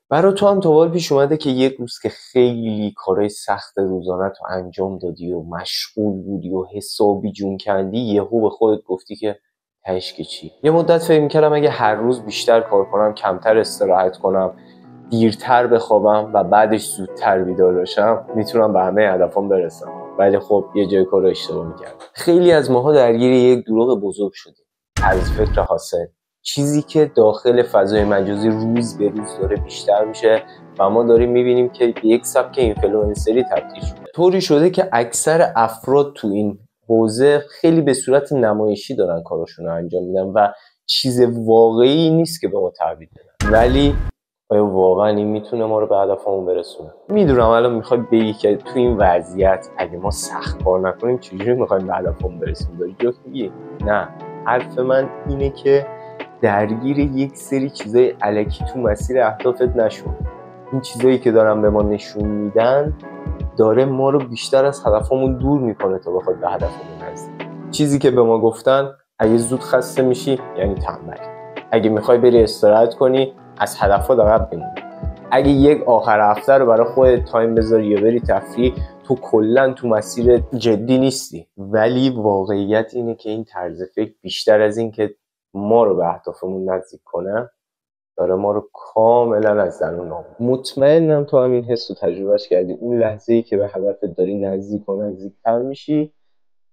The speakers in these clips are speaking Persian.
برای تو هم تا بار پیش اومده که یک روز که خیلی کارهای سخت روزانه تو انجام دادی و مشغول بودی و حسابی جون کندی، یهو به خودت گفتی که تهش که چی؟ یه مدت فکر می‌کردم اگه هر روز بیشتر کار کنم، کمتر استراحت کنم، دیرتر بخوابم و بعدش زودتر بیدار بشم، میتونم به همه هدفام برسم. ولی خب یه جای کار رو اشتباه می‌کردم. خیلی از ماها درگیر یک دروغ بزرگ شدیم، طرز فکر حاصل، چیزی که داخل فضای مجازی روز به روز داره بیشتر میشه و ما داریم میبینیم که یک سبک اینفلوئنسری تبدیل شده. طوری شده که اکثر افراد تو این حوزه خیلی به صورت نمایشی دارن کاراشون رو انجام میدن و چیز واقعی نیست که به ما تحویل بدن. ولی آیا واقعا این میتونه ما رو به هدفمون برسونه؟ میدونم الان میخوای بگی که تو این وضعیت اگه ما سخت کار نکنیم چجوری میخوایم به هدفمون برسیم؟ داری جوک میگی؟ نه، حرف من اینه که درگیر یک سری چیزای الکی تو مسیر اهدافت نشو. این چیزایی که دارن به ما نشون میدن داره ما رو بیشتر از هدفمون دور میکنه تا بخواد به هدفمون نزدیک. چیزی که به ما گفتن اگه زود خسته میشی یعنی تنبلی، اگه میخوای بری استراحت کنی از هدفات عقب بمونی، اگه یک آخر هفته رو برای خودت تایم بذاری یا بری تفریح، تو کلا تو مسیر جدی نیستی. ولی واقعیت اینه که این طرز فکر بیشتر از این که ما رو به اهدافمون نزدیک کنه، داره ما رو کاملا از درون نابود. مطمئنم تو همین حس رو تجربهش کردی، اون لحظه‌ای که به هدفت داری نزدیک و نزدیک‌تر میشی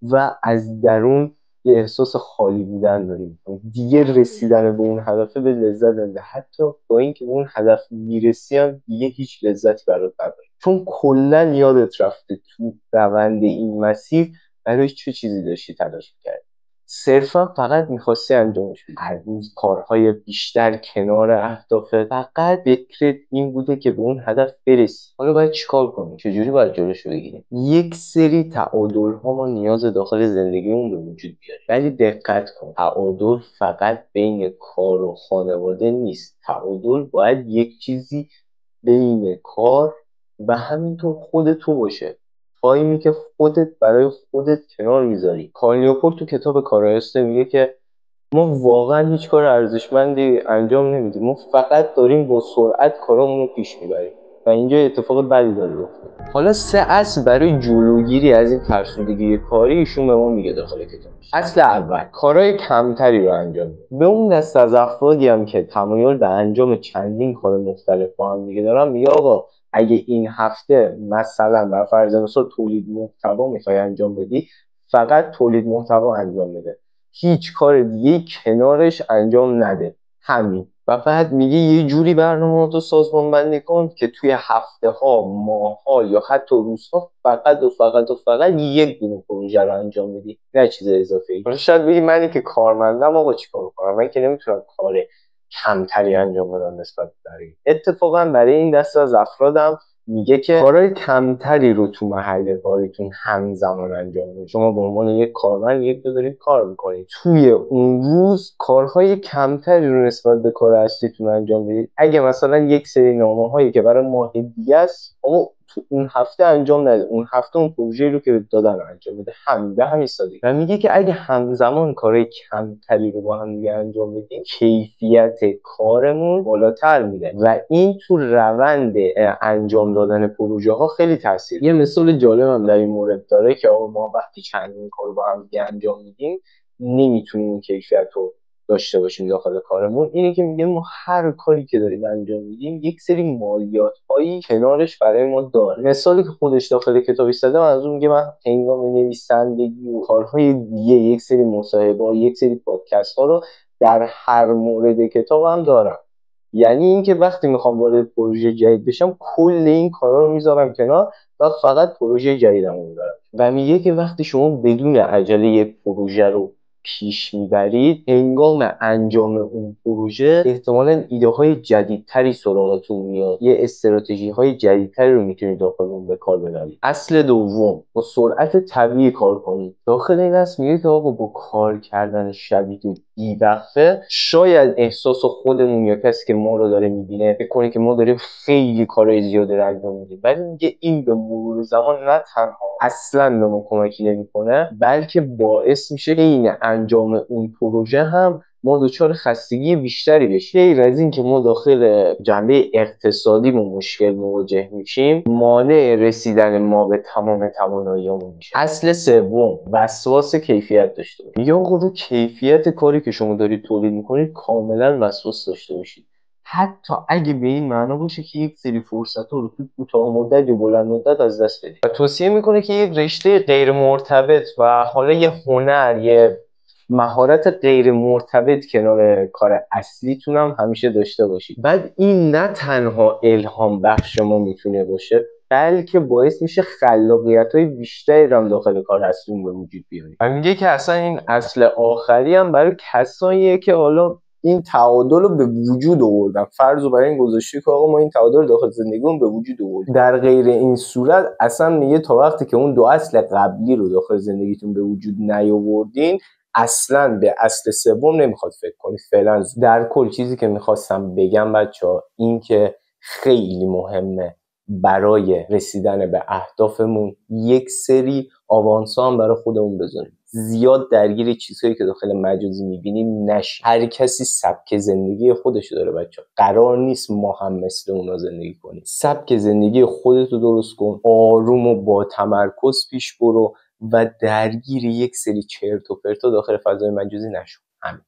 و از درون یه احساس خالی بودن داریم، دیگه رسیدن به اون هدف به لذت نده، حتی با اینکه به اون هدف میرسی هم دیگه هیچ لذتی برات نداره، چون کلا یادت رفته تو روند این مسیر برای چه چیزی داشتی تلاش می‌کردی. صرفا فقط میخواستی انجامش بدی، هر روز کارهای بیشتر کنار اهدافت، فقط فکرت این بوده که به اون هدف برسی. حالا باید چیکار کنی؟ چجوری باید جلوشو بگیری؟ یک سری تعادل‌ها ما نیاز داخل زندگیمون به وجود بیاره، ولی دقت کن، تعادل فقط بین کار و خانواده نیست. تعادل باید یک چیزی بین کار و همینطور خود تو باشه، تایمی که خودت برای خودت کنار میذاری. کارل نیوپورت تو کتاب کارآیسته میگه که ما واقعا هیچ کار ارزشمندی انجام نمیدیم، ما فقط داریم با سرعت کارامون رو پیش میبریم و اینجا اتفاق بدی داره میفته. حالا 3 اصل برای جلوگیری از این فرسودگی کاری ایشون به ما میگه داخل کتابش. اصل اول، کارهای کمتری رو انجام بده. به اون دست از افرادی هم که تمایل به انجام چندین کار مختلف با هم دیگه دارن، میگه آقا اگه این هفته مثلا بر فرض مثال تولید محتوا میخوای انجام بدی، فقط تولید محتوا انجام بده، هیچ کار دیگه کنارش انجام نده. همین. و بعد میگه یه جوری برنامه‌تو سازمان بندی کن که توی هفته ها، ماه ها یا حتی روزها فقط یک دونه پروژه رو انجام بدی، نه چیز اضافه‌ای. حالا شاید بگی منی که کارمندم آقا چیکار کنم؟ من که نمیتونم کار کمتری انجام بدم نسبت به بقیه. اتفاقا برای این دسته از افرادم میگه که کارهای کمتری رو تو محل کاریتون همزمان انجام بدید. شما به عنوان یک کارمند یک جا دارید کار میکنید، توی اون روز کارهای کمتری رو نسبت به کار اصلیتون انجام بدید. اگه مثلا یک سری نامه هایی که برای ماه دیگه است اما تو اون هفته انجام نده، اون هفته اون پروژه رو که دادن رو انجام بده. همین به همین سادگی. و میگه که اگه همزمان کارهای کمتری رو با هم دیگه انجام بدیم، کیفیت کارمون بالاتر میره و این تو روند انجام دادن پروژه ها خیلی تاثیر. یه مثال جالب هم در این مورد داره که آقا ما وقتی چندین کار با هم دیگه انجام میدیم نمیتونیم این کیفیت رو داشته باشیم داخل کارمون. اینه که میگه ما هر کاری که داریم انجام میدیم یک سری مالیات هایی کنارش برای ما داره. مثالی که خودش داخل کتابش زده، از اون میگه من هنگام نویسندگی و کارهای دیگه یک سری مصاحبه ها، یک سری پادکست ها رو در هر مورد کتابم دارم. یعنی اینکه وقتی میخوام وارد پروژه جدید بشم کل این کارا رو میذارم کنار و فقط پروژه جدیدمو میذارم. و میگه که وقتی شما بدون عجله یک پروژه رو پیش میبرید، هنگام انجام اون پروژه احتمالاً ایده های جدیدتری سراغتون میاد، یه استراتژی های جدیدتری رو میتونید داخل اون به کار ببرید. اصل دوم، با سرعت طبیعی کار کنید. داخل این اصل میگه که آقا با کار کردن شدید و بی‌وقفه شاید احساس خودمون یا کسی که ما رو داره میبینه فکر کنه که ما داریم خیلی کارهای زیاده رو انجام میدیم، ولی میگه این به مرور زمان نه تنها اصلا به ما کمکی نمیکنه، بلکه باعث میشه این انجام اون پروژه هم ما دچار خستگی بیشتری بشیم. غیر از این که ما داخل جنبه اقتصادیمون مشکل مواجه میشیم، مانع رسیدن ما به تمام تواناییامون میشه. اصل سوم، وسواس کیفیت داشته باشید. یا رو کیفیت کاری که شما دارید تولید میکنید کاملا وسواس داشته باشید، حتی اگه به این معنا باشه که یک سری فرصت‌ها رو تو کوتاه مدت یا بلند مدت از دست بدید. و توصیه میکنه که یک رشته غیر مرتبط و حالا یه هنر، یه مهارت غیر مرتبط کنار کار اصلیتون هم همیشه داشته باشید. بعد این نه تنها الهام بخش شما میتونه باشه، بلکه باعث میشه خلاقیت‌های بیشتری هم داخل کار اصلیتون به وجود بیاره. و میگه که اصلا این اصل آخری هم برای کساییه که حالا این تعادل رو به وجود آوردن، فرض رو برای این گذاشته که آقا ما این تعادل رو داخل زندگیمون به وجود آوردیم. در غیر این صورت اصلا میگه تا وقتی که اون دو اصل قبلی رو داخل زندگیتون به وجود نیاوردین، اصلا به اصل سوم نمیخواد فکر کنید. فعلا در کل چیزی که میخواستم بگم بچه‌ها این که خیلی مهمه برای رسیدن به اهدافمون یک سری آوانس‌ها هم برای خودمون بذاریم. زیاد درگیر چیزهایی که داخل مجازی میبینیم نشیم. هر کسی سبک زندگی خودش داره بچه‌ها، قرار نیست ما هم مثل اونا زندگی کنیم. سبک زندگی خودتو درست کن، آروم و با تمرکز پیش برو و درگیر یک سری چرت و پرتا داخل فضای مجازی نشو. همین.